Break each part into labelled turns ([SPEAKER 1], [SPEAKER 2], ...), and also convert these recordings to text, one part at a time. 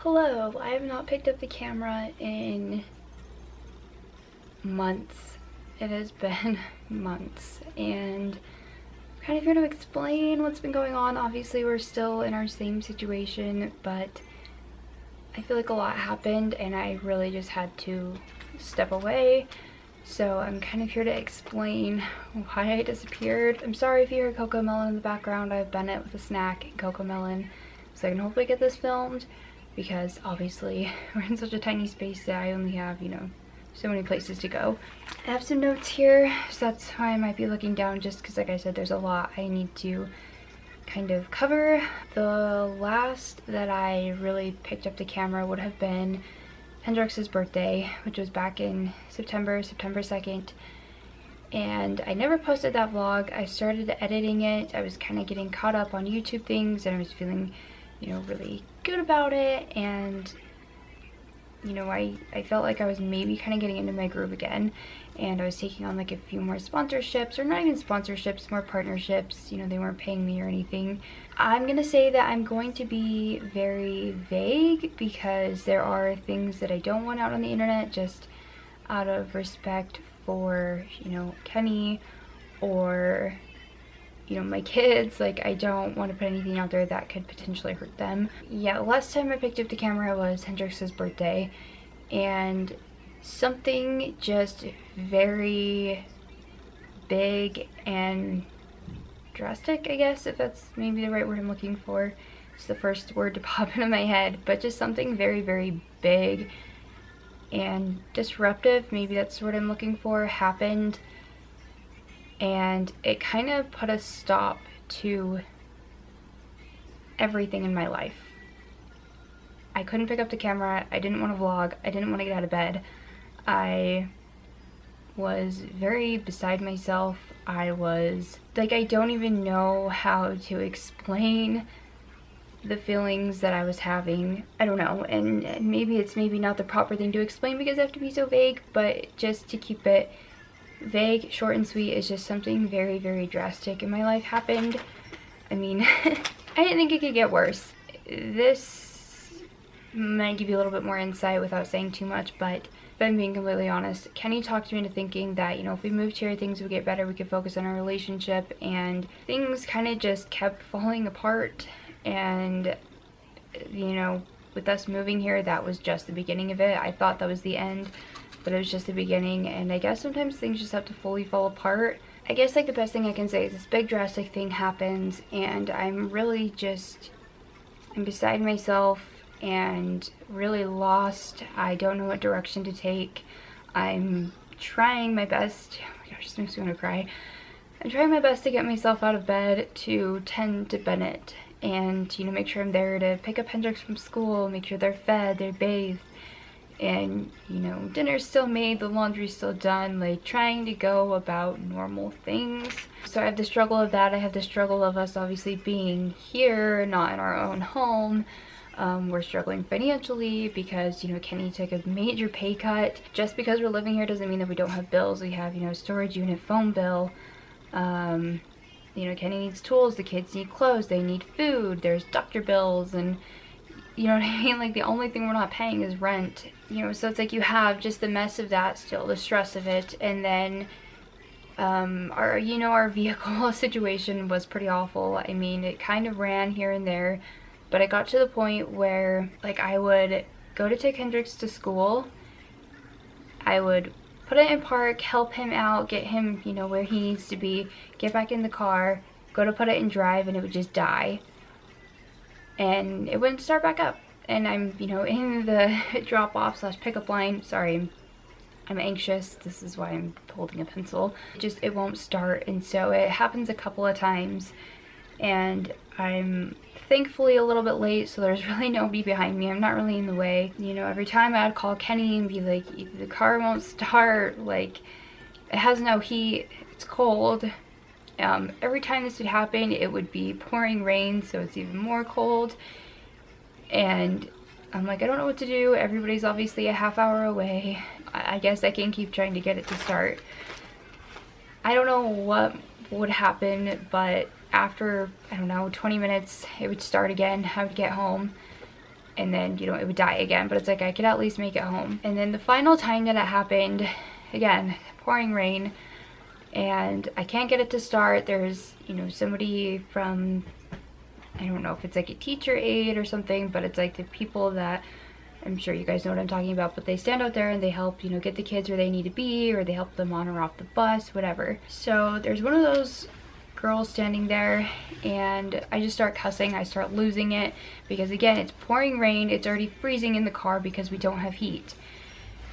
[SPEAKER 1] Hello, I have not picked up the camera in months. It has been months, and I'm kind of here to explain what's been going on. Obviously, we're still in our same situation, but I feel like a lot happened and I really just had to step away. So I'm kind of here to explain why I disappeared. I'm sorry if you hear Coco Melon in the background. I have Bennett with a snack and Coco Melon, so I can hopefully get this filmed, because obviously we're in such a tiny space that I only have, so many places to go. I have some notes here, so that's why I might be looking down, just because, like I said, there's a lot I need to kind of cover. The last that I really picked up the camera would have been KyndalRicks' birthday, which was back in September 2nd. And I never posted that vlog. I started editing it. I was kind of getting caught up on YouTube things, and I was feeling, really good about it. And, I felt like I was maybe kind of getting into my groove again. And I was taking on like a few more sponsorships, or not even sponsorships, more partnerships. They weren't paying me or anything. I'm gonna say that I'm going to be very vague, because there are things that I don't want out on the internet, just out of respect for, Kenny, or, my kids. Like, I don't want to put anything out there that could potentially hurt them. Yeah, last time I picked up the camera was KyndalRicks' birthday, and something just very big and drastic, I guess, if that's maybe the right word I'm looking for. It's the first word to pop into my head, but just something very, very big and disruptive, maybe that's what I'm looking for, happened, and it kind of put a stop to everything in my life. I couldn't pick up the camera, I didn't want to vlog, I didn't want to get out of bed. I was very beside myself. I was like, I don't even know how to explain the feelings that I was having. I don't know, and maybe it's not the proper thing to explain because I have to be so vague, but just to keep it vague, short and sweet, is just something very, very drastic in my life happened. I mean, I didn't think it could get worse. This might give you a little bit more insight without saying too much, but if I'm being completely honest, Kenny talked me into thinking that, if we moved here, things would get better, we could focus on our relationship, and things kind of just kept falling apart. And, with us moving here, that was just the beginning of it. I thought that was the end, but it was just the beginning, and I guess sometimes things just have to fully fall apart. I guess, like, the best thing I can say is this big drastic thing happens, and I'm really just, I'm beside myself and really lost. I don't know what direction to take. I'm trying my best. Oh my gosh, this makes me want to cry. I'm trying my best to get myself out of bed to tend to Bennett, and make sure I'm there to pick up Hendrix from school, make sure they're fed, they're bathed, and dinner's still made, the laundry's still done, like trying to go about normal things. So I have the struggle of that. I have the struggle of us obviously being here, not in our own home. We're struggling financially because, Kenny took a major pay cut. Just because we're living here doesn't mean that we don't have bills. We have, storage unit, phone bill. Kenny needs tools, the kids need clothes, they need food, there's doctor bills, and you know what I mean? Like, the only thing we're not paying is rent. So it's like you have just the mess of that still, the stress of it, and then our vehicle situation was pretty awful. I mean, it kind of ran here and there. But I got to the point where, like, I would go to take Hendrix to school, I would put it in park, help him out, get him, where he needs to be, get back in the car, go to put it in drive, and it would just die. And it wouldn't start back up. And I'm, in the drop-off / pickup line. Sorry, I'm anxious. This is why I'm holding a pencil. It won't start. And so it happens a couple of times. And I'm thankfully a little bit late, so there's really nobody behind me. I'm not really in the way. Every time I'd call Kenny and be like, the car won't start, like, it has no heat, it's cold. Every time this would happen, it would be pouring rain, so it's even more cold. And I'm like, I don't know what to do. Everybody's obviously a half hour away. I guess I can keep trying to get it to start. I don't know what would happen, but after, I don't know, 20 minutes, it would start again. I would get home, and then, you know, it would die again. But it's like I could at least make it home. And then the final time that it happened, again, pouring rain, and I can't get it to start. There's, you know, somebody from, I don't know if it's like a teacher aide or something, but it's like the people that, I'm sure you guys know what I'm talking about, but they stand out there and they help, you know, get the kids where they need to be, or they help them on or off the bus, whatever. So there's one of those girls standing there, and I just start cussing. I start losing it because, again, it's pouring rain. It's already freezing in the car because we don't have heat.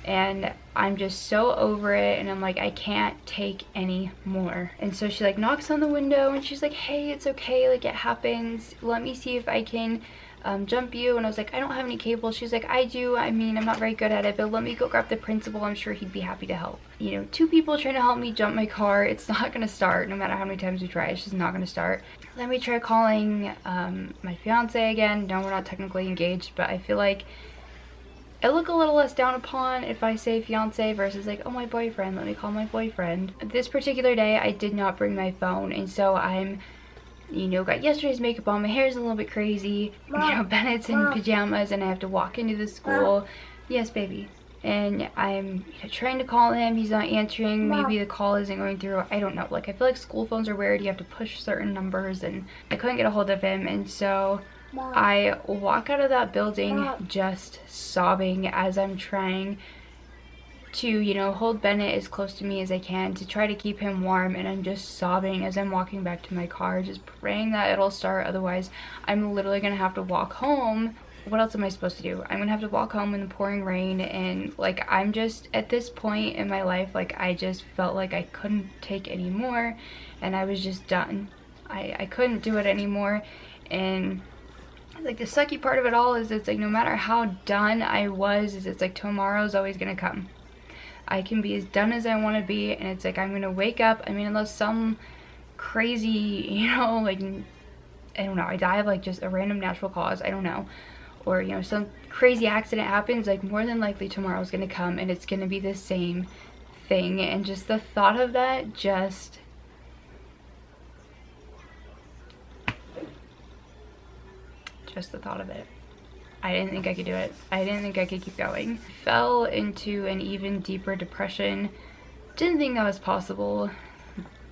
[SPEAKER 1] And I'm just so over it, and I'm like, I can't take any more. And so she like knocks on the window and she's like, hey, it's okay, like it happens, let me see if I can jump you. And I was like, I don't have any cable. She's like, I do, I mean, I'm not very good at it, but let me go grab the principal, I'm sure he'd be happy to help. You know, 2 people trying to help me jump my car, it's not gonna start. No matter how many times we try, it's just not gonna start. Let me try calling my fiance again. No, we're not technically engaged, but I feel like I look a little less down upon if I say fiance versus like, oh, my boyfriend, let me call my boyfriend. This particular day, I did not bring my phone, and so I'm, you know, got yesterday's makeup on, my hair's a little bit crazy, you know, Bennett's in pajamas, and I have to walk into the school. Yes, baby. And I'm, you know, trying to call him, he's not answering, maybe the call isn't going through, I don't know. Like, I feel like school phones are weird, you have to push certain numbers, and I couldn't get a hold of him, and so I walk out of that building just sobbing as I'm trying to, you know, hold Bennett as close to me as I can to try to keep him warm, and I'm just sobbing as I'm walking back to my car, just praying that it'll start. Otherwise, I'm literally gonna have to walk home. What else am I supposed to do? I'm gonna have to walk home in the pouring rain, and like, I'm just at this point in my life, like, I just felt like I couldn't take any more, and I was just done. I couldn't do it anymore. And like, the sucky part of it all is it's like, no matter how done I was, is it's like tomorrow's always gonna come. I can be as done as I want to be, and it's like I'm gonna wake up, I mean, unless some crazy, you know, like, I don't know, I die of like just a random natural cause, I don't know, or, you know, some crazy accident happens, like, more than likely tomorrow's gonna come and it's gonna be the same thing. And just the thought of that, just the thought of it, I didn't think I could do it. I didn't think I could keep going. Fell into an even deeper depression. Didn't think that was possible.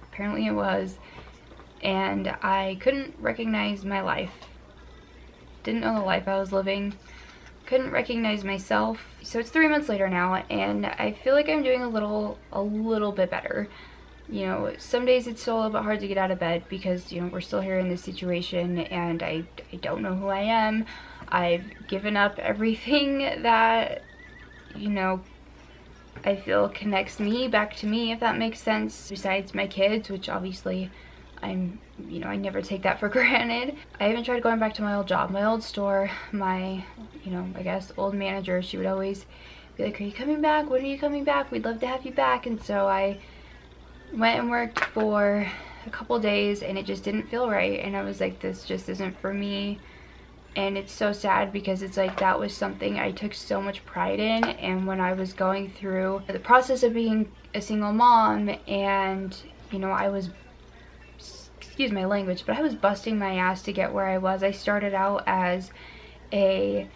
[SPEAKER 1] Apparently it was. And I couldn't recognize my life. Didn't know the life I was living. Couldn't recognize myself. So it's 3 months later now, and I feel like I'm doing a little bit better. You know, some days it's still a little bit hard to get out of bed because, you know, we're still here in this situation, and I don't know who I am. I've given up everything that, you know, I feel connects me back to me, if that makes sense, besides my kids, which obviously you know, I never take that for granted. I even tried going back to my old job, my old store, my, you know, I guess old manager. She would always be like, are you coming back? When are you coming back? We'd love to have you back. And so I went and worked for a couple days, and it just didn't feel right, and I was like, this just isn't for me. And it's so sad because it's like, that was something I took so much pride in. And when I was going through the process of being a single mom, and, you know, I was, excuse my language, but I was busting my ass to get where I was. I started out as a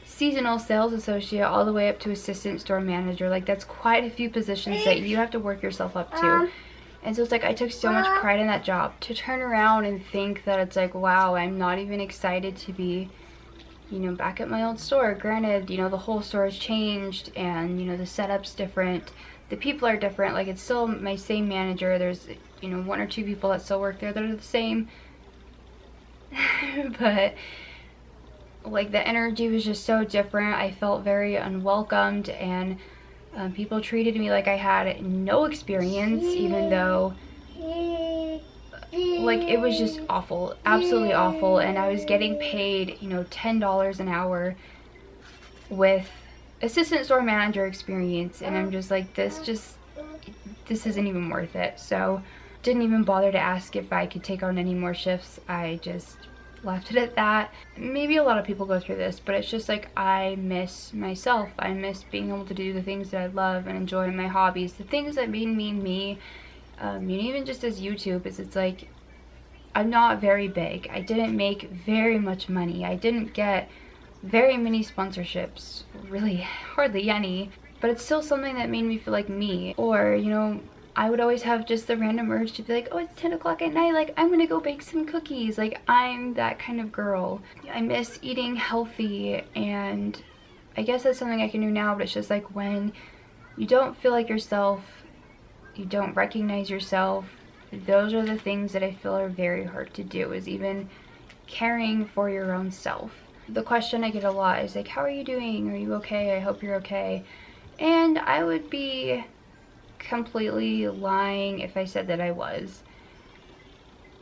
[SPEAKER 1] seasonal sales associate all the way up to assistant store manager. Like, that's quite a few positions that you have to work yourself up to. And so it's like, I took so much pride in that job, to turn around and think that it's like, wow, I'm not even excited to be, you know, back at my old store. Granted, you know, the whole store has changed, and, you know, the setup's different, the people are different. Like, it's still my same manager. There's, you know, 1 or 2 people that still work there that are the same. But like, the energy was just so different. I felt very unwelcomed, and people treated me like I had no experience, even though, like, it was just awful, absolutely awful. And I was getting paid, you know, $10 an hour with assistant store manager experience, and I'm just like, this isn't even worth it. So didn't even bother to ask if I could take on any more shifts. I just left it at that. Maybe a lot of people go through this, but it's just like, I miss myself. I miss being able to do the things that I love and enjoy, my hobbies, the things that made me me. You know, even just as YouTube, it's like, I'm not very big. I didn't make very much money. I didn't get very many sponsorships, really hardly any, but it's still something that made me feel like me. Or, you know, I would always have just the random urge to be like, oh, it's 10 o'clock at night, like I'm gonna go bake some cookies. Like, I'm that kind of girl. I miss eating healthy, and I guess that's something I can do now, but it's just like when you don't feel like yourself, you don't recognize yourself, those are the things that I feel are very hard to do, is even caring for your own self. The question I get a lot is like, how are you doing? Are you okay? I hope you're okay. And I would be completely lying if I said that I was.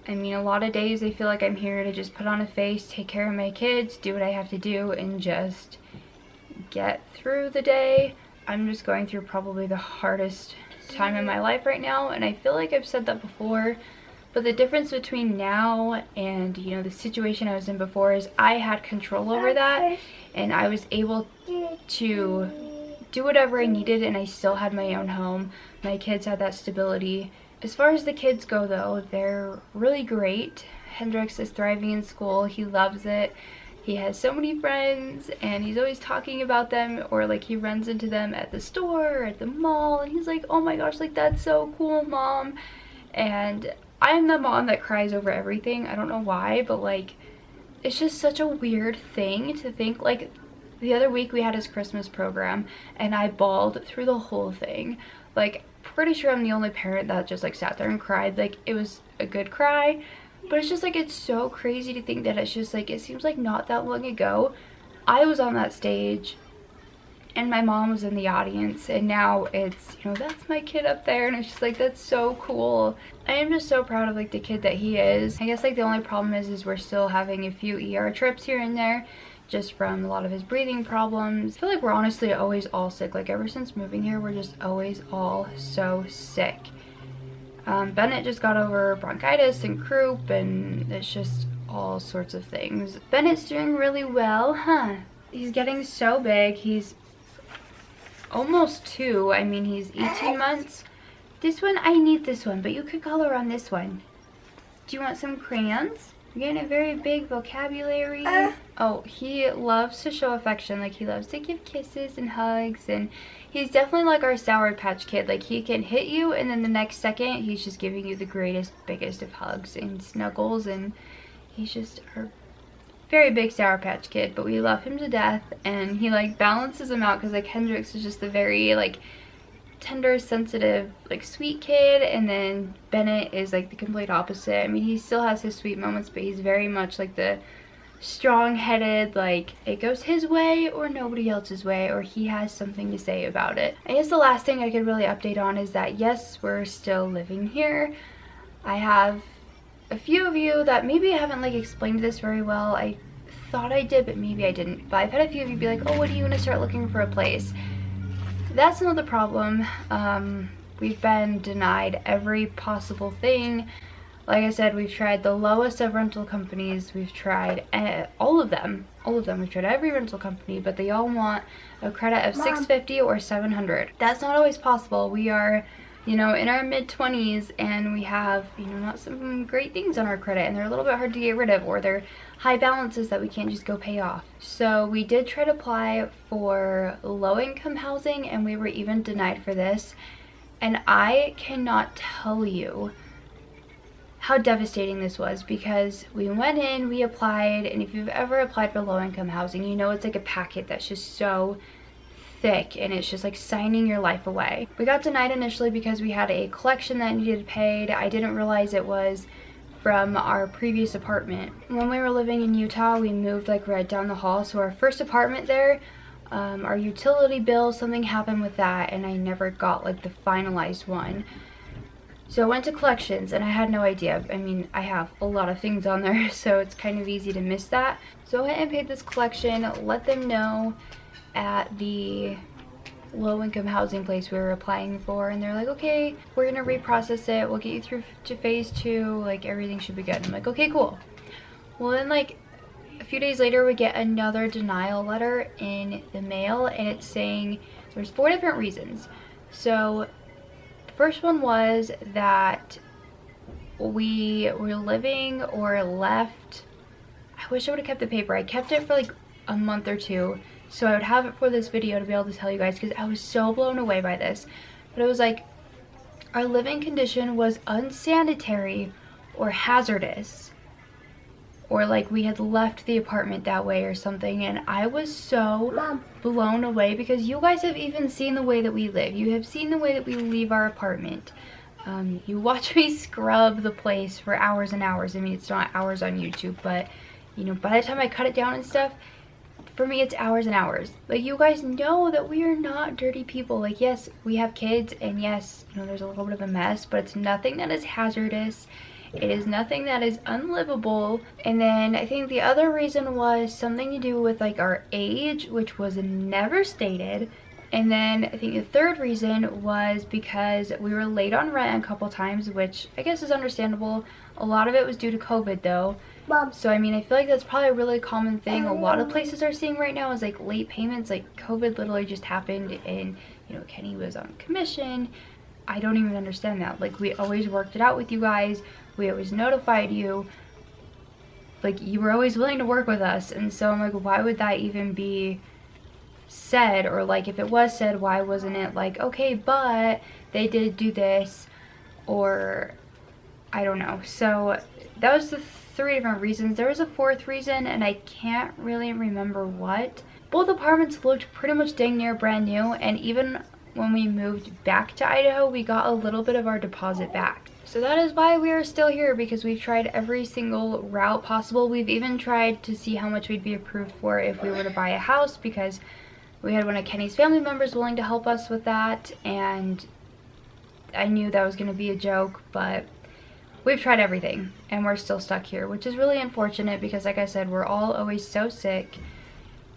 [SPEAKER 1] I mean, a lot of days I feel like I'm here to just put on a face, take care of my kids, do what I have to do, and just get through the day. I'm just going through probably the hardest time in my life right now, and I feel like I've said that before, but the difference between now and, you know, the situation I was in before is I had control over that, and I was able to do whatever I needed, and I still had my own home. My kids had that stability. As far as the kids go though, they're really great. Hendrix is thriving in school. He loves it. He has so many friends, and he's always talking about them, or like he runs into them at the store or at the mall, and he's like, oh my gosh, like that's so cool, Mom. And I'm the mom that cries over everything. I don't know why, but like it's just such a weird thing to think. Like the other week we had his Christmas program, and I bawled through the whole thing. Like, pretty sure I'm the only parent that just like sat there and cried. Like, it was a good cry, but it's just like, it's so crazy to think that it's just like, it seems like not that long ago I was on that stage and my mom was in the audience, and now it's, you know, that's my kid up there, and it's just like, that's so cool. I am just so proud of like the kid that he is. I guess like the only problem is we're still having a few ER trips here and there, just from a lot of his breathing problems. I feel like we're honestly always all sick. Like, ever since moving here, we're just always all so sick. Bennett just got over bronchitis and croup, and it's just all sorts of things. Bennett's doing really well, huh? He's getting so big. He's almost 2. I mean, he's 18 months. This one, I need this one, but you could color on this one. Do you want some crayons? You're getting a very big vocabulary. Oh, he loves to show affection. Like, he loves to give kisses and hugs, and he's definitely like our Sour Patch Kid. Like, he can hit you, and then the next second he's just giving you the greatest, biggest of hugs and snuggles, and he's just our very big Sour Patch Kid, but we love him to death. And he like balances him out, because like Hendrix is just a very like tender, sensitive, like sweet kid, and then Bennett is like the complete opposite. I mean, he still has his sweet moments, but he's very much like the strong-headed, like it goes his way or nobody else's way, or he has something to say about it. I guess the last thing I could really update on is that yes, we're still living here. I have a few of you that maybe I haven't like explained this very well. I thought I did, but maybe I didn't. But I've had a few of you be like, oh, what do you want to start looking for a place? That's another problem. We've been denied every possible thing. Like I said, we've tried the lowest of rental companies. We've tried all of them. We've tried every rental company, but they all want a credit of $650 or $700. That's not always possible. We are, you know, in our mid-20s, and we have, you know, not some great things on our credit, and they're a little bit hard to get rid of, or they're high balances that we can't just go pay off. So we did try to apply for low-income housing, and we were even denied for this. And I cannot tell you how devastating this was, because we went in, we applied, and if you've ever applied for low-income housing, you know it's like a packet that's just so thick, and it's just like signing your life away. We got denied initially because we had a collection that needed paid. I didn't realize it was from our previous apartment. When we were living in Utah, we moved like right down the hall, so our first apartment there, our utility bill, something happened with that, and I never got like the finalized one. So I went to collections, and I had no idea. I mean, I have a lot of things on there, so it's kind of easy to miss that. So I went and paid this collection, let them know at the low-income housing place we were applying for, and they're like, okay, we're gonna reprocess it, we'll get you through to phase 2, like everything should be good. And I'm like, okay, cool. Well, then like a few days later we get another denial letter in the mail, and it's saying there's 4 different reasons. So the first one was that we were living or left. I wish I would have kept the paper. I kept it for like a month or two, so I would have it for this video to be able to tell you guys, because I was so blown away by this. But it was like, our living condition was unsanitary or hazardous, or like we had left the apartment that way or something. And I was so blown away, because you guys have even seen the way that we live. You have seen the way that we leave our apartment. You watch me scrub the place for hours and hours. I mean, it's not hours on YouTube, but you know, by the time I cut it down and stuff, for me it's hours and hours. Like, you guys know that we are not dirty people. Like, yes, we have kids, and yes, you know, there's a little bit of a mess, but it's nothing that is hazardous. It is nothing that is unlivable. And then I think the other reason was something to do with like our age, which was never stated. And then I think the third reason was because we were late on rent a couple times, which I guess is understandable. A lot of it was due to COVID though. So I mean, I feel like that's probably a really common thing a lot of places are seeing right now, is like late payments. Like, COVID literally just happened, and you know, Kenny was on commission. I don't even understand that. Like, we always worked it out with you guys. We always notified you. Like, you were always willing to work with us. And so I'm like, why would that even be said? Or like, if it was said, why wasn't it like, okay, but they did do this, or I don't know. So that was the 3 different reasons. There was a 4th reason, and I can't really remember what. Both apartments looked pretty much dang near brand new, and even when we moved back to Idaho, we got a little bit of our deposit back. So that is why we are still here, because we've tried every single route possible. We've even tried to see how much we'd be approved for if we were to buy a house, because we had one of Kenny's family members willing to help us with that, and I knew that was going to be a joke, but we've tried everything, and we're still stuck here, which is really unfortunate, because like I said, we're all always so sick,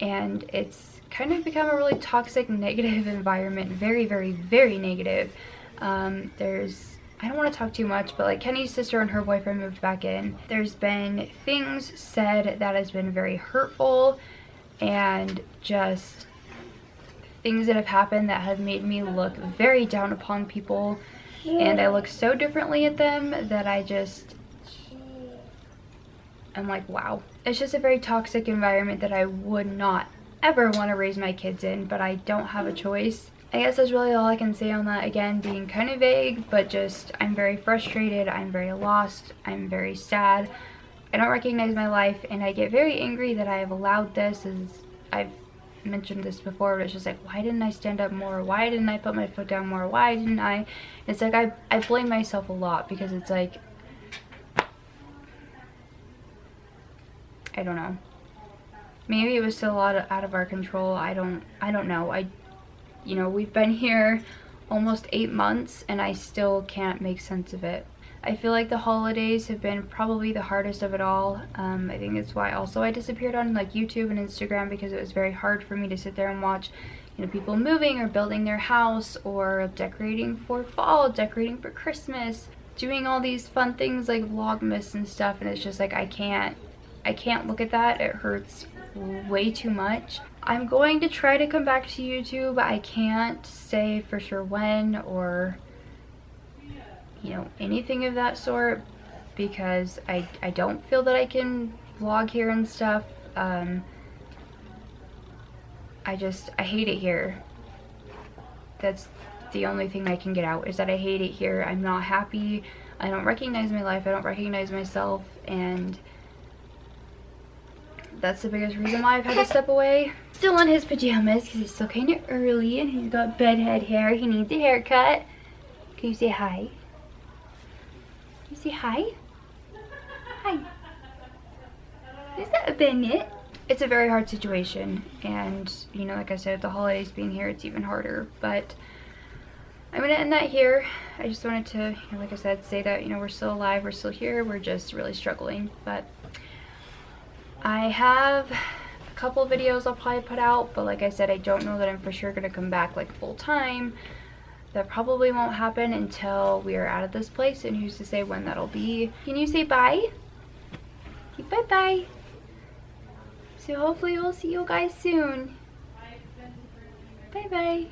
[SPEAKER 1] and it's kind of become a really toxic, negative environment. Very, very, very negative. I don't want to talk too much, but like, Kenny's sister and her boyfriend moved back in. There's been things said that has been very hurtful, and just things that have happened that have made me look very down upon people, and I look so differently at them that I'm like, wow. It's just a very toxic environment that I would not ever want to raise my kids in, but I don't have a choice. I guess that's really all I can say on that. Again, being kind of vague, but just, I'm very frustrated, I'm very lost, I'm very sad. I don't recognize my life, and I get very angry that I have allowed this. As I've mentioned this before, but it's just like, why didn't I stand up more? Why didn't I put my foot down more? Why didn't I? It's like, I blame myself a lot, because it's like, I don't know. Maybe it was still a lot out of our control. I don't know. You know, we've been here almost 8 months, and I still can't make sense of it. I feel like the holidays have been probably the hardest of it all. I think that's why also I disappeared on like YouTube and Instagram, because it was very hard for me to sit there and watch, you know, people moving or building their house, or decorating for fall, decorating for Christmas, doing all these fun things like Vlogmas and stuff, and it's just like, I can't look at that. It hurts way too much. I'm going to try to come back to YouTube. I can't say for sure when, or you know, anything of that sort, because I don't feel that I can vlog here and stuff. I hate it here. That's the only thing I can get out, is that I hate it here. I'm not happy. I don't recognize my life. I don't recognize myself, and that's the biggest reason why I've had to step away. Still in his pajamas, because it's still kind of early, and he's got bedhead hair. He needs a haircut. Can you say hi? You say hi? Hi. Is that a Bennett? It's a very hard situation, and you know, like I said, the holidays being here, it's even harder. But I'm gonna end that here. I just wanted to, you know, like I said, say that, you know, we're still alive, we're still here, we're just really struggling. But I have a couple videos I'll probably put out, but like I said, I don't know that I'm for sure gonna come back like full time. That probably won't happen until we are out of this place, and who's to say when that'll be. Can you say bye? Bye bye. So hopefully we'll see you guys soon. Bye bye.